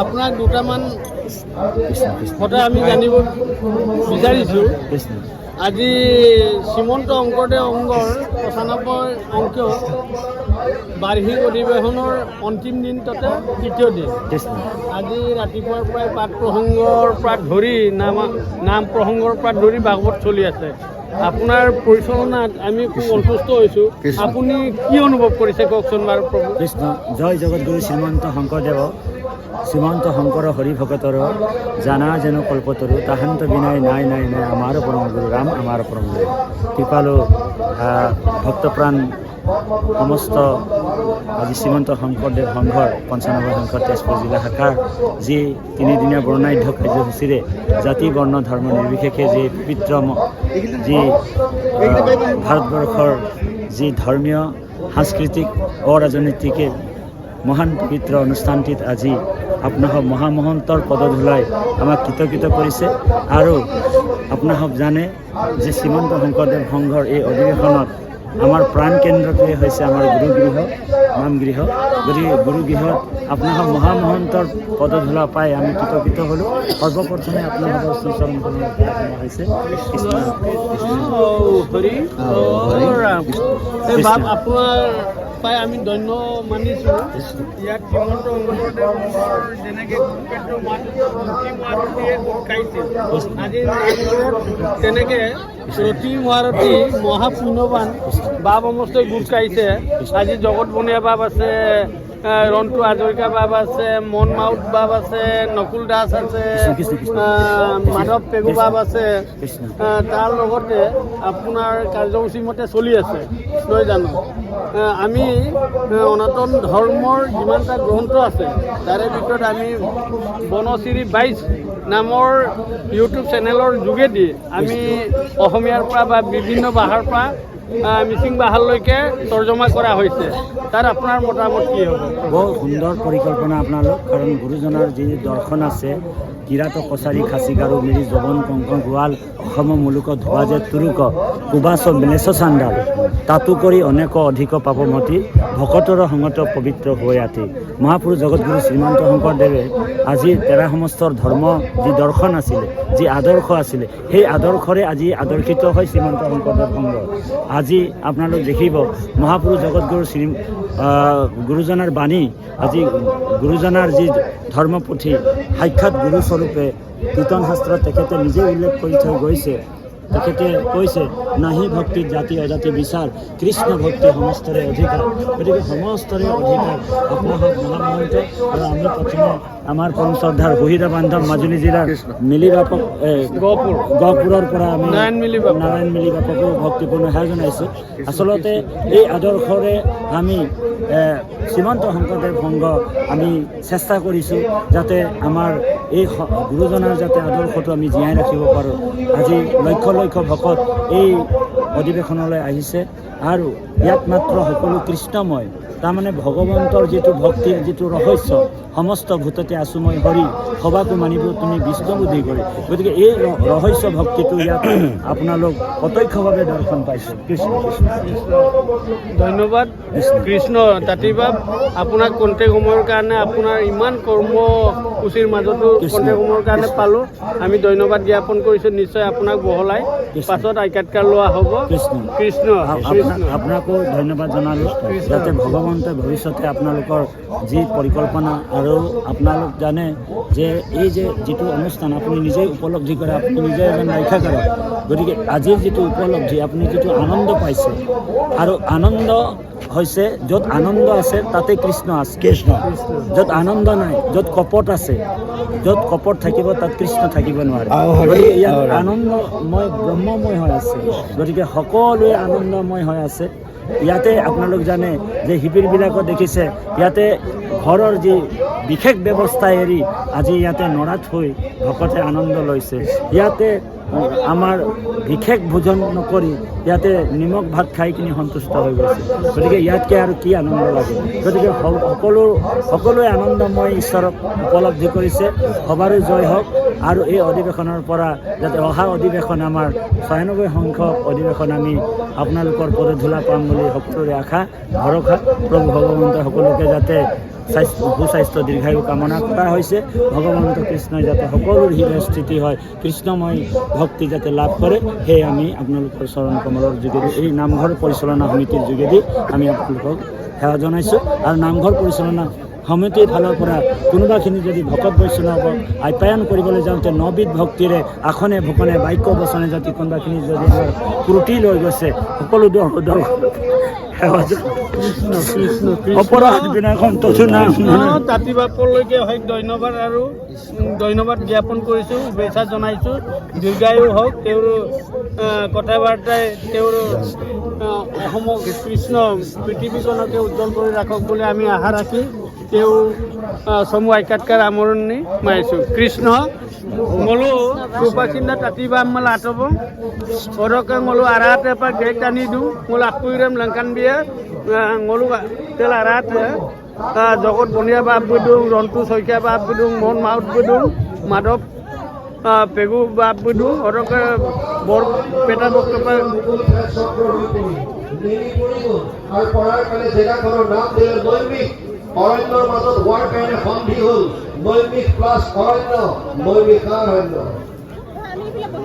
আপোনাক দুটামান কথা আমি জানিব বিচাৰিছোঁ। আজি শ্ৰীমন্ত শংকৰদেৱ সংঘৰ ৯৫ অংকীয় বাৰ্ষিক অধিৱেশনৰ অন্তিম দিন তথা তৃতীয় দিন। আজি ৰাতিপুৱাৰ পৰাই পাঠ প্ৰসংগৰ পৰা ধৰি নাম প্ৰসংগৰ পৰা ধৰি ভাগৱত চলি আছে। আপোনাৰ পৰিচালনাত আমি খুব সন্তুষ্ট হৈছোঁ। আপুনি কি অনুভৱ কৰিছে কওকচোন বাৰু প্ৰভু? কৃষ্ণ জয় জগতগুৰু শ্ৰীমন্ত শংকৰদেৱ শ্ৰীমন্ত শংকৰ হৰি ভকতৰ জানা যেন কল্পতৰু তাহান্ত বিনাই নাই নাই নাই আমাৰ পৰম গুৰু ৰাম আমাৰ পৰম গুৰু কৃপালু ভক্তপ্ৰাণ সমস্ত আজি শ্ৰীমন্ত শংকৰদেৱ সংঘৰ ৯৫ সংখ্যক তেজপুৰ জিলা শাখাৰ যি তিনিদিনীয়া বৰ্ণাঢ্য কাৰ্যসূচীৰে জাতি বৰ্ণ ধৰ্ম নিৰ্বিশেষে যি পবিত্ৰ যি ভাৰতবৰ্ষৰ যি ধৰ্মীয় সাংস্কৃতিক অৰাজনৈতিক মহান পবিত্ৰ অনুষ্ঠানটিত আজি আপোনাসব মহামহন্তৰ পদধূলাই আমাক কৃতকৃত কৰিছে। আৰু আপোনাসব জানে যে শ্ৰীমন্ত শংকৰদেৱ সংঘৰ এই অধিৱেশনত আমাৰ প্ৰাণ কেন্দ্ৰটোৱে হৈছে আমাৰ গুৰুগৃহ নামগৃহ। গতিকে গুৰুগৃহত আপোনাসব মহামহন্তৰ পদধূলা পাই আমি কৃতকৃত হ'লোঁ। সৰ্বপ্ৰথমে আপোনালোকৰ শ্ৰীচৰণ হৈছে আপোনাৰ পাই আমি ধন্য মানিছোঁ। ইয়াত শ্ৰীমন্ত শংকৰদেৱৰ যেনেকৈ আজি তেনেকৈ ৰতি মহাৰথী মহাপুণ্যৱান বাপ সমস্তই গোট খাইছে। আজি জগত বনীয়া বাপ আছে, ৰন্তু হাজৰিকা বাপ আছে, মন মাউত বাপ আছে, নকুল দাস আছে, মাধৱ পেগু বাপ আছে। তাৰ লগতে আপোনাৰ কাৰ্যসূচী মতে চলি আছে নহয় জানো। আমি সনাতন ধৰ্মৰ যিমানটা গ্ৰন্থ আছে তাৰে ভিতৰত আমি বনশ্ৰী ২২ নামৰ ইউটিউব চেনেলৰ যোগেদি আমি অসমীয়াৰ পৰা বা বিভিন্ন ভাষাৰ পৰা মিচিং ভাষালৈকে তৰ্জমা কৰা হৈছে। তাৰ আপোনাৰ মতামত কি হ'ব? বৰ সুন্দৰ পৰিকল্পনা আপোনালোক। কাৰণ গুৰুজনাৰ যি দৰ্শন আছে কিৰাত কছাৰী খাচী গাৰু মিৰি জবন কংকন গোৱাল অসম মুলুক ধোৱাজে তুৰুক কুবাচ মেলেচ চাণ্ডাল তাতো কৰি অনেক অধিক পাপমতি ভকতৰ সংগত পবিত্ৰ হৈ আতি। মহাপুৰুষ জগতগুৰু শ্ৰীমন্ত শংকৰদেৱে আজি তেৰা সমস্তৰ ধৰ্ম যি দৰ্শন আছিলে, যি আদৰ্শ আছিলে, সেই আদৰ্শৰে আজি আদৰ্শিত হয় শ্ৰীমন্ত শংকৰদেৱ সংঘ। আজি আপোনালোক দেখিব মহাপুৰুষ জগতগুৰু গুৰুজনাৰ বাণী, আজি গুৰুজনাৰ যি ধৰ্মপুথি সাক্ষাৎ গুৰুস্বৰূপে কীৰ্তন শাস্ত্ৰত তেখেতে নিজে উল্লেখ কৰি থৈ গৈছে। তেখেতে কৈছে নাহি ভক্তিত জাতি অজাতি বিচাৰ কৃষ্ণ ভক্তি সমস্তৰে অধিকাৰ। গতিকে সমস্তৰে অধিকাৰ আপোনাসক মহামহন্ত। আৰু আমি প্ৰথমে আমাৰ পৰম শ্ৰদ্ধাৰ বহিৰা বান্ধৱ মাজুলী জিলাৰ মিলিবাপক গহপুৰৰ পৰা আমি নাৰায়ণ মিলিবাপকো ভক্তিপূৰ্ণ সেৱা জনাইছোঁ। আচলতে এই আদৰ্শৰে আমি শ্ৰীমন্ত শংকৰদেৱ সংঘ আমি চেষ্টা কৰিছোঁ যাতে আমাৰ এই গুৰুজনাৰ যাতে আদৰ্শটো আমি জীয়াই ৰাখিব পাৰোঁ। আজি লক্ষ লক্ষ ভকত এই অধিৱেশনলৈ আহিছে আৰু ইয়াত মাত্ৰ সকলো কৃষ্ণময়। তাৰমানে ভগৱন্তৰ যিটো ভক্তিৰ যিটো ৰহস্য সমস্ত ভূততে আছোঁ মই হৰি সবাকো মানিব তুমি বিষ্ণুবুদ্ধি কৰি। গতিকে এই ৰহস্য ভক্তিটো ইয়াত আপোনালোক প্ৰত্যক্ষভাৱে দৰ্শন পাইছে। কৃষ্ণ ধন্যবাদ কৃষ্ণ তাঁতিবাব। আপোনাক কণ্টেক্ট সময়ৰ কাৰণে আপোনাৰ ইমান কৰ্মসূচীৰ মাজতো কণ্টেক্ট সময়ৰ কাৰণে পালোঁ। আমি ধন্যবাদ জ্ঞাপন কৰিছোঁ। নিশ্চয় আপোনাক বহলাই পাছত আই কাৰ্ড কাৰ্ড লোৱা হ'ব। কৃষ্ণ আপোনাকো ধন্যবাদ জনালোঁ যাতে ভগৱন্তই ভৱিষ্যতে আপোনালোকৰ যি পৰিকল্পনা। আৰু আপোনালোক জানে যে এই যে যিটো অনুষ্ঠান আপুনি নিজেই উপলব্ধি কৰে, আপুনি নিজে এজন ব্যাখ্যা কৰে। গতিকে আজিৰ যিটো উপলব্ধি আপুনি যিটো আনন্দ পাইছে, আৰু আনন্দ হৈছে য'ত আনন্দ আছে তাতে কৃষ্ণ আছে। কৃষ্ণ য'ত আনন্দ নাই, য'ত কপট আছে, য'ত কপট থাকিব তাত কৃষ্ণ থাকিব নোৱাৰে। গতিকে ইয়াত আনন্দময় ব্ৰহ্মময় হৈ আছে। গতিকে সকলোৱে আনন্দময় হৈ আছে। ইয়াতে আপোনালোক জানে যে শিবিৰবিলাকত দেখিছে ইয়াতে ঘৰৰ যি বিশেষ ব্যৱস্থা এৰি আজি ইয়াতে নৰাত হৈ ভকতে আনন্দ লৈছে। ইয়াতে আমাৰ বিশেষ ভোজন নকৰি ইয়াতে নিমখ ভাত খাই কিনি সন্তুষ্ট হৈ গৈছে। গতিকে ইয়াতকৈ আৰু কি আনন্দ লাগে। গতিকে সকলোৱে আনন্দময় ঈশ্বৰক উপলব্ধি কৰিছে। সবাৰো জয় হওক। আৰু এই অধিৱেশনৰ পৰা যাতে অহা অধিৱেশন আমাৰ ৯৬ সংখ্যক অধিৱেশন আমি আপোনালোকৰ পদধূলা পাম বুলি সকলোৰে আশা ভৰসা। প্ৰভু ভগৱন্তই সকলোকে যাতে সুস্বাস্থ্য দীৰ্ঘায়ু কামনা কৰা হৈছে। ভগৱন্ত কৃষ্ণই যাতে সকলোৰ হৃদয় স্থিতি হয়, কৃষ্ণময় ভক্তি যাতে লাভ কৰে, সেয়ে আমি আপোনালোকৰ চৰণ কমলৰ যোগেদি এই নামঘৰ পৰিচালনা সমিতিৰ যোগেদি আমি আপোনালোকক সেৱা জনাইছোঁ। আৰু নামঘৰ পৰিচালনা সমিতিৰ ফালৰ পৰা কোনোবাখিনি যদি ভকত বৈষ্ণৱক আপ্যায়ন কৰিবলৈ যাওঁতে নবিধ ভক্তিৰে আসনে ভকনে বাক্য বচনে যদি কোনোবাখিনি যদি আমাৰ ত্ৰুটি লৈ গৈছে, সকলো সেৱা কৃষ্ণ কৃষ্ণ অপৰাধ দিনাখন তাঁতী বাপলৈকে হয় ধন্যবাদ আৰু ধন্যবাদ জ্ঞাপন কৰিছোঁ, শুভেচ্ছা জনাইছোঁ। দীৰ্ঘায়ু হওক, তেওঁৰ কথা বাৰ্তাই তেওঁৰ অসমক কৃষ্ণ পৃথিৱীখনকে উজ্জ্বল কৰি ৰাখক বুলি আমি আশা ৰাখি তেওঁ চমু আইকাটকাৰ আমৰণি মাৰিছোঁ। কৃষ্ণ মলো কৃপাচিন্না তাঁতিবা মালা আঁতব অৰকে মলো আৰাতে পৰা গেক টানি দিওঁ মলো আকুইৰেম লংকান বিয়া মলো তেল আৰাতে জগত বনিয়া বাপ বুদুং ৰন্তু শইকীয়া বাপ বুদুং মন মাউত বুদুং মাধৱ পেগু বাপ বুদুং অৰকে বৰ পেটা বক্তব্য অৰণ্যৰ মাজত হোৱাৰ কাৰণে সন্ধি হ'ল নৈমিষ প্লাছ অৰণ্য নৈমিষাৰণ্য।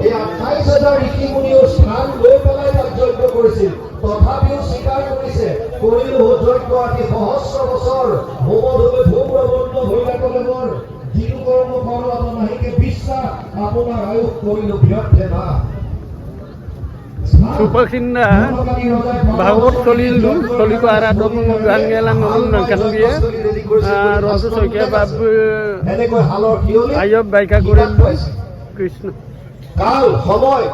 এই 28,000 ঋষিমুনিও স্থান লৈ পেলাই তাত যজ্ঞ কৰিছিল, তথাপিও স্বীকাৰ কৰিছে কৰিলো যজ্ঞ আদি সহস্ৰ বছৰ হোমধূমে ধূম্ৰবৰ্ণ হৈলাকলে মোৰ যিটো কৰ্ম ফলত নাহিকে বিশ্বাস আপোনাৰ আয়ুস কৰিলো ব্যৰ্থে না। সুপখিন্দা ভাগৱত চলিব আৰাধক গাংগেলা নমন নংকান বিয়ে ৰন্তু শইকীয়া বাবু আয়ব বাইকা কৰিলোঁ কৃষ্ণ। কাল সময়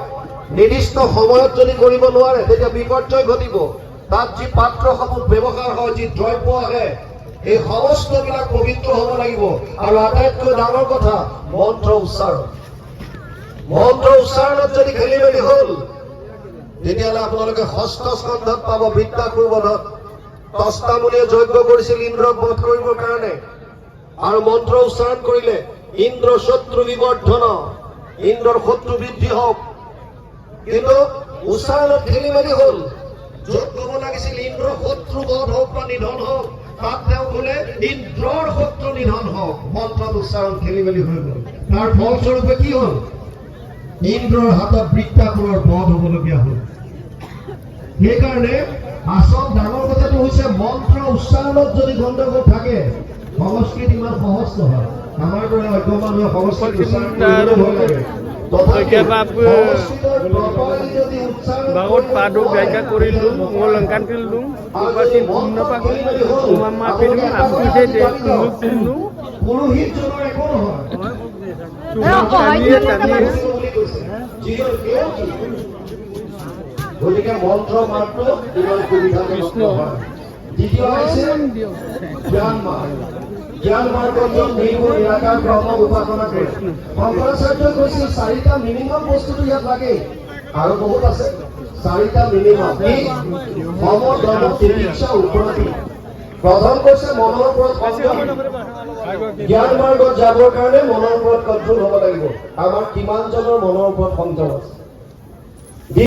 নিৰ্দিষ্ট সময়ত যদি কৰিব নোৱাৰে তেতিয়া বিপৰ্যয় ঘটিব। তাত যি পাত্ৰসমূহ ব্যৱহাৰ হয়, যি দ্ৰব্য আহে, এই সমস্তবিলাক পবিত্ৰ হ'ব লাগিব। আৰু আটাইতকৈ ডাঙৰ কথা মন্ত্ৰ উচ্চাৰণ। মন্ত্ৰ উচ্চাৰণত যদি খেলি মেলি হ'ল তেতিয়াহ'লে আপোনালোকে ষষ্ঠ স্কন্ধত পাব বৃত্তাসুৰবধত। তস্তামুনিয়ে যজ্ঞ কৰিছিল ইন্দ্ৰক বধ কৰিবৰ কাৰণে, আৰু মন্ত্ৰ উচ্চাৰণ কৰিলে ইন্দ্ৰ শত্ৰু বিবৰ্ধন, ইন্দ্ৰৰ শত্ৰু বৃদ্ধি হওক। কিন্তু উচ্চাৰণত খেলি মেলি হ'ল। য'ত ক'ব লাগিছিল ইন্দ্ৰৰ শত্ৰু বধ হওক বা নিধন হওক, তাত তেওঁ ক'লে ইন্দ্ৰৰ শত্ৰু নিধন হওক। মন্ত্ৰত উচ্চাৰণ খেলি মেলি হৈ গ'ল। তাৰ ফলস্বৰূপে কি হ'ল? ইন্দ্ৰৰ হাতত বৃত্তাসুৰৰ বধ হ'বলগীয়া হ'ল। সেইকাৰণে আচল ডাঙৰ কথাটো হৈছে মন্ত্ৰ উচ্চাৰণত যদি গণ্ডগোল থাকে, সংস্কৃত ইমান সহজ নহয়। আমাৰ দৰে অজ্ঞ মানুহে সংস্কৃত উচ্চাৰণ কৰিবলৈ ভয় লাগে। ভাগৱত পাদু গায়িকা কৰিলোঁ মই লংকান তিলোঁ উপাসী পূৰ্ণ পাগল উমামা পিলোঁ আপুছে তিলোঁ পুৰোহিতজনৰ একো নহয়। গতিকে মন্ত্ৰ মাত্ৰ ইমান সুবিধা কৃষ্ণ হয়। দ্বিতীয় হৈছে জ্ঞান মাৰ্গ। জ্ঞান মাৰ্গত নিৰ্গুণ নিৰাকাৰ ব্ৰহ্ম উপাসনা কৰে। শংকৰাচাৰ্যই কৈছিল 4টা মিনিমাম বস্তুটো ইয়াত লাগে, আৰু বহুত আছে। 4টা মিনিমাম সম ধৰ্ম তিতিক্ষা উপনতি। প্ৰথম কৈছে মনৰ ওপৰত সংযম। জ্ঞান মাৰ্গত যাবৰ কাৰণে মনৰ ওপৰত কণ্ট্ৰল হ'ব লাগিব। আমাৰ কিমানজনৰ মনৰ ওপৰত সংযম আছে?